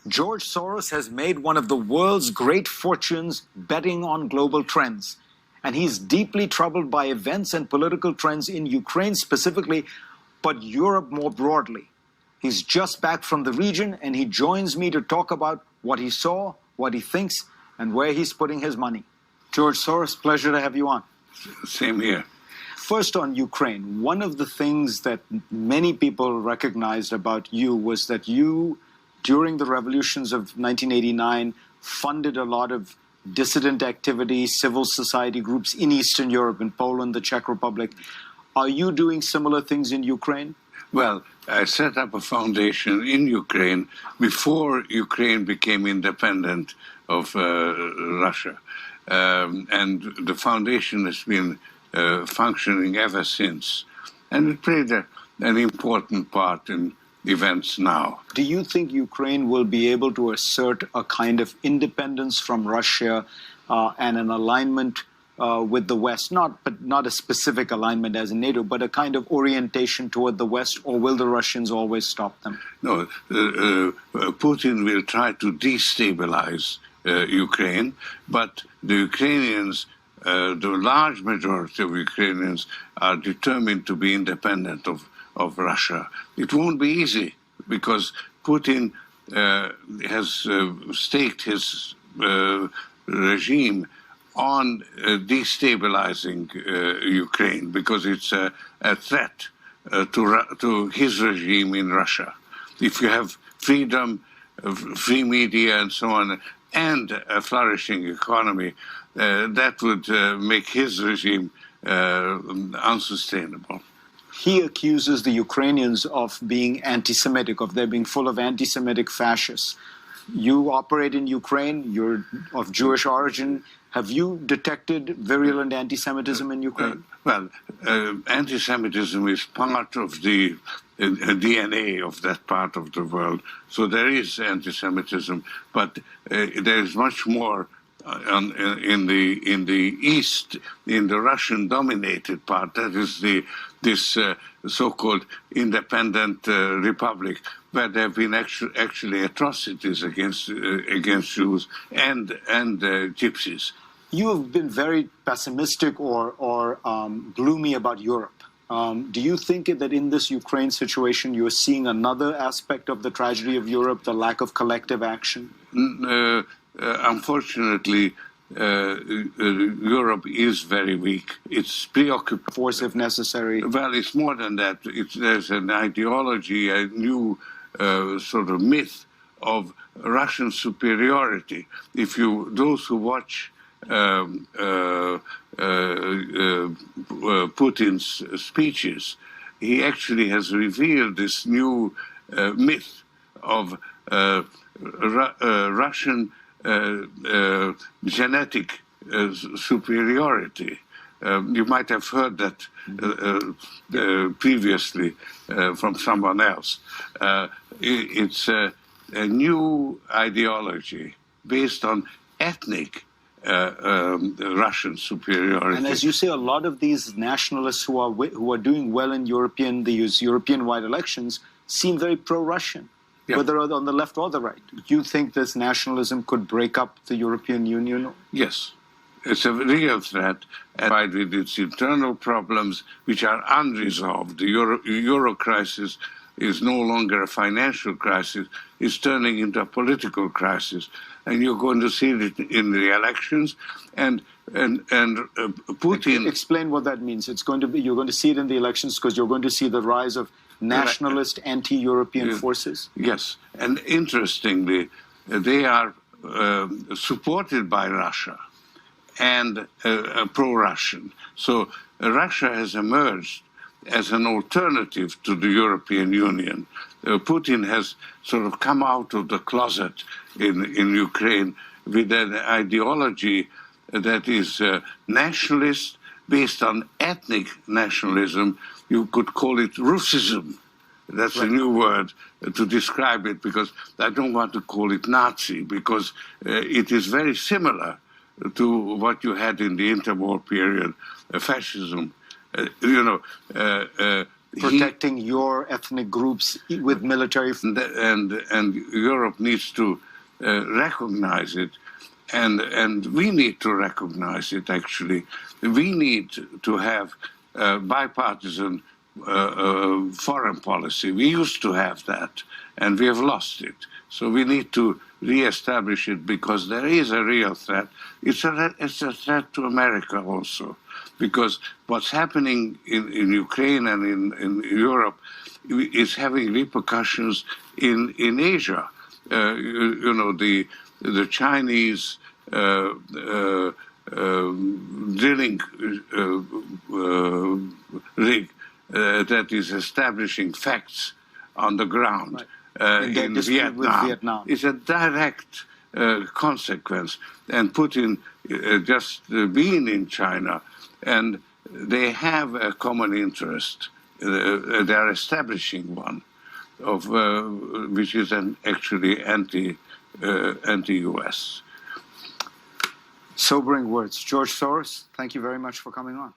George Soros has made one of the world's great fortunes betting on global trends. And he's deeply troubled by events and political trends in Ukraine specifically, but Europe more broadly. He's just back from the region, and he joins me to talk about what he saw, what he thinks, and where he's putting his money. George Soros, pleasure to have you on. Same here. First on Ukraine, one of the things that many people recognized about you was that you, during the revolutions of 1989, funded a lot of dissident activity, civil society groups in Eastern Europe, in Poland, the Czech Republic. Are you doing similar things in Ukraine? Well, I set up a foundation in Ukraine before Ukraine became independent of Russia. And the foundation has been functioning ever since. And it played an important part in events now. Do you think Ukraine will be able to assert a kind of independence from Russia and an alignment with the West, not a specific alignment as in NATO, but a kind of orientation toward the West, or will the Russians always stop them? No, Putin will try to destabilize Ukraine, but the Ukrainians, the large majority of Ukrainians, are determined to be independent of Russia. It won't be easy because Putin has staked his regime on destabilizing Ukraine because it's a threat to his regime in Russia. If you have freedom, free media and so on, and a flourishing economy, that would make his regime unsustainable. He accuses the Ukrainians of being anti-Semitic, of their being full of anti-Semitic fascists. You operate in Ukraine, you're of Jewish origin. Have you detected virulent anti-Semitism in Ukraine? Well, anti-Semitism is part of the DNA of that part of the world. So there is anti-Semitism, but there is much more in the East, in the Russian-dominated part. That is this so-called independent republic, where there have been actually atrocities against Jews and Gypsies. You have been very pessimistic or gloomy about Europe. Do you think that in this Ukraine situation you're seeing another aspect of the tragedy of Europe, the lack of collective action? Unfortunately, Europe is very weak. It's preoccupied. Force if necessary. Well, it's more than that. There's an ideology, a new sort of myth of Russian superiority. Those who watch Putin's speeches, he actually has revealed this new myth of Russian genetic superiority. You might have heard that previously from someone else. It's a new ideology based on ethnic Russian superiority. And as you say, a lot of these nationalists who are doing well in these European-wide elections seem very pro-Russian. Yeah. Whether on the left or the right. Do you think this nationalism could break up the European Union? Yes. It's a real threat, and with its internal problems, which are unresolved. The Euro crisis is no longer a financial crisis. It's turning into a political crisis. And you're going to see it in the elections. And Putin... Explain what that means. You're going to see it in the elections because you're going to see the rise of nationalist, anti-European forces? Yes. And interestingly, they are supported by Russia and pro-Russian. So Russia has emerged as an alternative to the European Union. Putin has sort of come out of the closet in Ukraine with an ideology that is nationalist, based on ethnic nationalism. You could call it Russism. That's a new word to describe it, because I don't want to call it Nazi, because it is very similar to what you had in the interwar period, fascism. protecting your ethnic groups with military. And Europe needs to recognize it, and we need to recognize it. Actually, we need to have bipartisan foreign policy. We used to have that, and we have lost it. So we need to re-establish it, because there is a real threat. It's a threat to America also, because what's happening in Ukraine and in Europe is having repercussions in Asia. You know, the Chinese drilling rig that is establishing facts on the ground. Right. In Vietnam is a direct consequence. And Putin just being in China, and they have a common interest. They are establishing one, of which is actually anti-US. Sobering words. George Soros, thank you very much for coming on.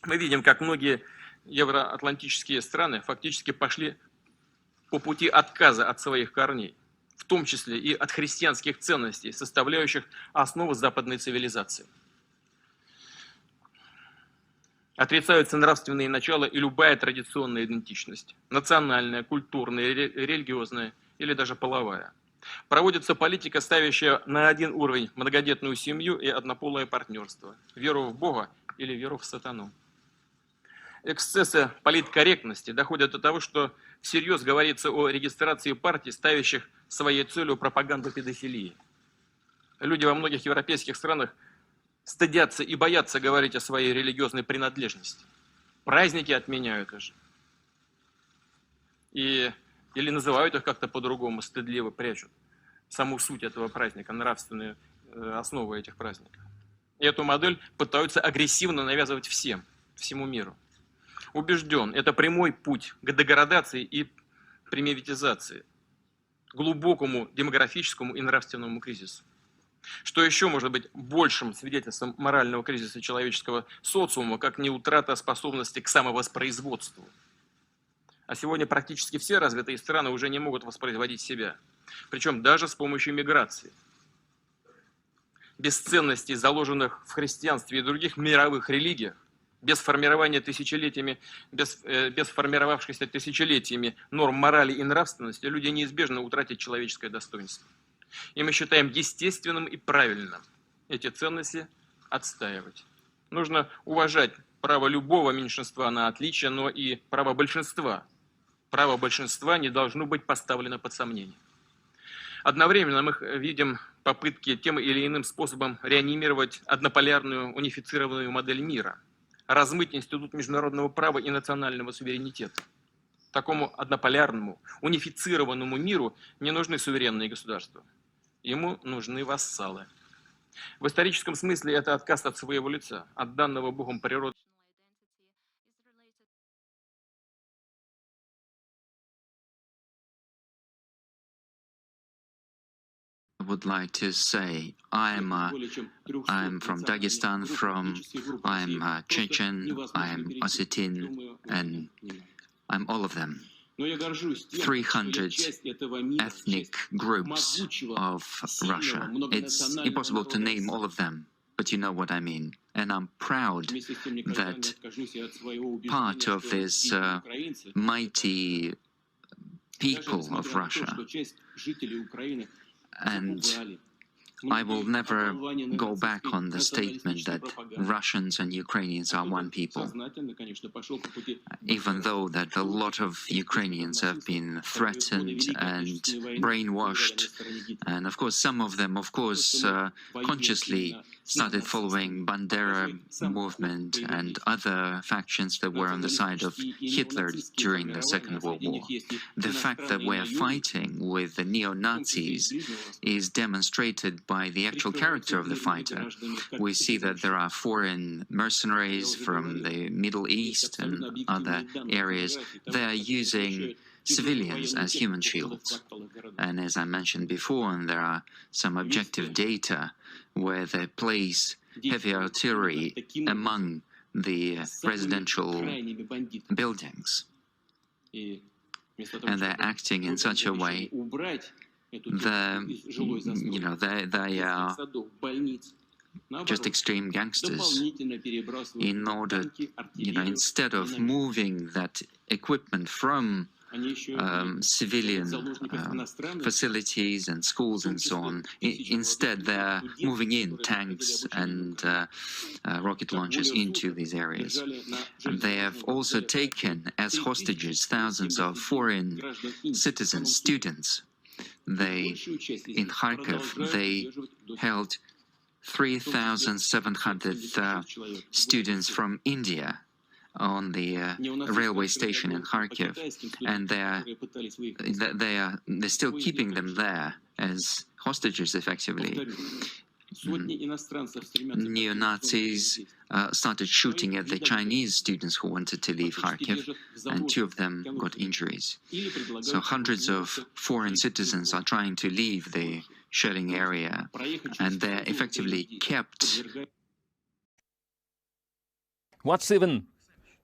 Мы видим, как многие евроатлантические страны фактически пошли по пути отказа от своих корней, в том числе и от христианских ценностей, составляющих основу западной цивилизации. Отрицаются нравственные начала и любая традиционная идентичность, национальная, культурная, религиозная или даже половая. Проводится политика, ставящая на один уровень многодетную семью и однополое партнерство, веру в Бога или веру в сатану. Эксцессы политкорректности доходят до того, что всерьез говорится о регистрации партий, ставящих своей целью пропаганду педофилии. Люди во многих европейских странах стыдятся и боятся говорить о своей религиозной принадлежности. Праздники отменяют даже. Или называют их как-то по-другому, стыдливо прячут саму суть этого праздника, нравственные основы этих праздников. И эту модель пытаются агрессивно навязывать всему миру. Убежден, это прямой путь к деградации и примитивизации, глубокому демографическому и нравственному кризису. Что еще может быть большим свидетельством морального кризиса человеческого социума, как не утрата способности к самовоспроизводству? А сегодня практически все развитые страны уже не могут воспроизводить себя, причем даже с помощью миграции. Без ценностей, заложенных в христианстве и других мировых религиях, без формировавшихся тысячелетиями норм морали и нравственности, люди неизбежно утратят человеческое достоинство. И мы считаем естественным и правильным эти ценности отстаивать. Нужно уважать право любого меньшинства на отличие, но и право большинства. Право большинства не должно быть поставлено под сомнение. Одновременно мы видим попытки тем или иным способом реанимировать однополярную унифицированную модель мира, размыть институт международного права и национального суверенитета. Такому однополярному, унифицированному миру не нужны суверенные государства. Ему нужны вассалы. В историческом смысле это отказ от своего лица, от данного Богом природы. I would like to say I'm from Dagestan, I'm Chechen, I'm Ossetin, and I'm all of them. 300 ethnic groups of Russia. It's impossible to name all of them, but you know what I mean. And I'm proud that part of this mighty people of Russia, and I will never go back on the statement that Russians and Ukrainians are one people, even though that a lot of Ukrainians have been threatened and brainwashed, and of course some of them, consciously started following Bandera movement and other factions that were on the side of Hitler during the Second World War. The fact that we're fighting with the neo-Nazis is demonstrated by the actual character of the fighter. We see that there are foreign mercenaries from the Middle East and other areas. They are using civilians as human shields. And as I mentioned before, and there are some objective data where they place heavy artillery among the residential buildings. And they're acting in such a way that, they are just extreme gangsters. In order, instead of moving that equipment from civilian facilities and schools and so on, instead they're moving in tanks and rocket launchers into these areas. And they have also taken as hostages thousands of foreign citizens, students. In Kharkiv, they held 3,700 students from India on the railway station in Kharkiv, and they're still keeping them there as hostages, effectively. Neo-Nazis started shooting at the Chinese students who wanted to leave Kharkiv, and 2 of them got injuries. So hundreds of foreign citizens are trying to leave the shelling area, and they're effectively kept. What's even...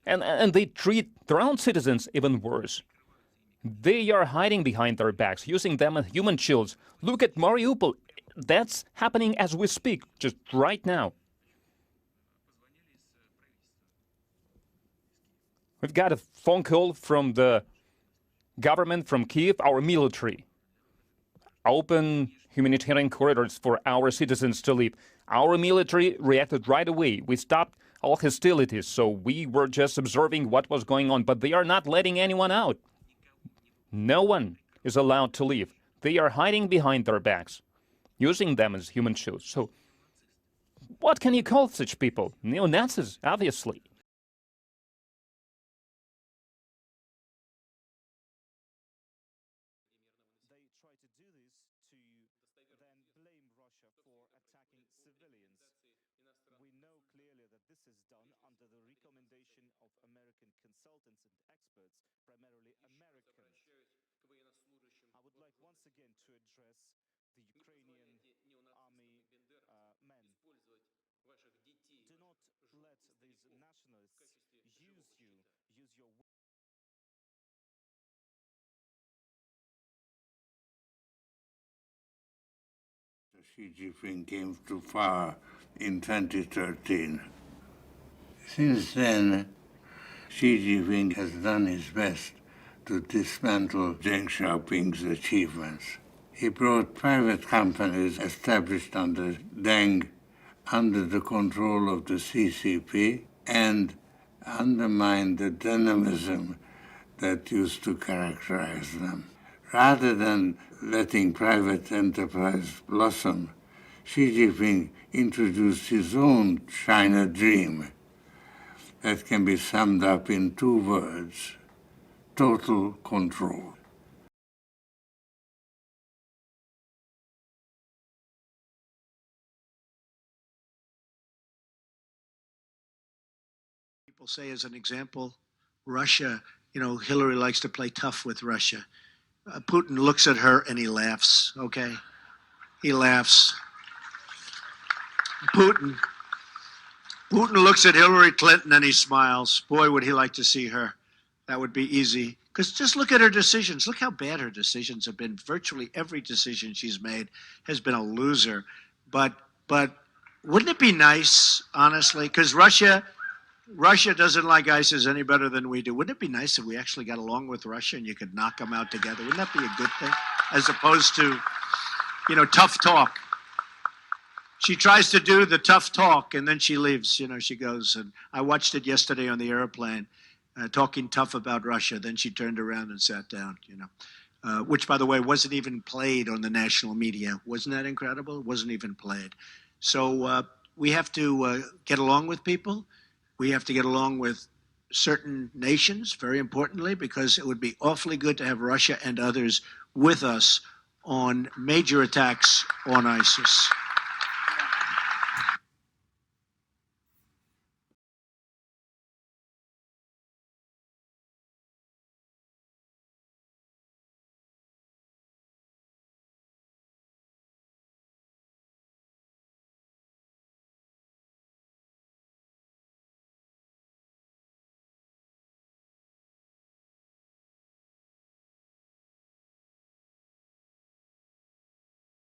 And they treat their own citizens even worse. They are hiding behind their backs, using them as human shields. Look at Mariupol. That's happening as we speak, just right now. We've got a phone call from the government, from Kiev, our military. Open humanitarian corridors for our citizens to live. Our military reacted right away. We stopped all hostilities, so we were just observing what was going on, but they are not letting anyone out. No one is allowed to leave. They are hiding behind their backs, using them as human shields. So what can you call such people? Neo-Nazis, obviously. They try to do this to then blame Russia for attacking civilians. We know clearly that this is done under the recommendation of American consultants and experts, primarily American. I would like once again to address the Ukrainian army men. Do not let these nationalists use your Xi Jinping came to power in 2013. Since then, Xi Jinping has done his best to dismantle Deng Xiaoping's achievements. He brought private companies established under Deng under the control of the CCP and undermined the dynamism that used to characterize them. Rather than letting private enterprise blossom, Xi Jinping introduced his own China dream that can be summed up in 2 words: total control. People say, as an example, Russia, Hillary likes to play tough with Russia. Putin looks at her and he laughs, okay? He laughs. Putin looks at Hillary Clinton and he smiles. Boy, would he like to see her. That would be easy. Because just look at her decisions. Look how bad her decisions have been. Virtually every decision she's made has been a loser. But wouldn't it be nice, honestly? Because Russia doesn't like ISIS any better than we do. Wouldn't it be nice if we actually got along with Russia and you could knock them out together? Wouldn't that be a good thing? As opposed to, tough talk. She tries to do the tough talk and then she leaves. She goes, and I watched it yesterday on the airplane, talking tough about Russia. Then she turned around and sat down, which, by the way, wasn't even played on the national media. Wasn't that incredible? It wasn't even played. So we have to get along with people. We have to get along with certain nations, very importantly, because it would be awfully good to have Russia and others with us on major attacks on ISIS.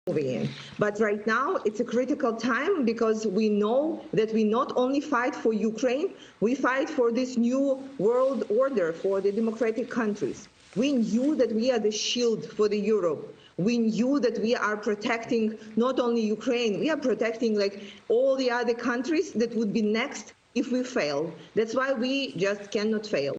moving in. But right now, it's a critical time because we know that we not only fight for Ukraine, we fight for this new world order for the democratic countries. We knew that we are the shield for the Europe. We knew that we are protecting not only Ukraine, we are protecting like all the other countries that would be next if we fail. That's why we just cannot fail.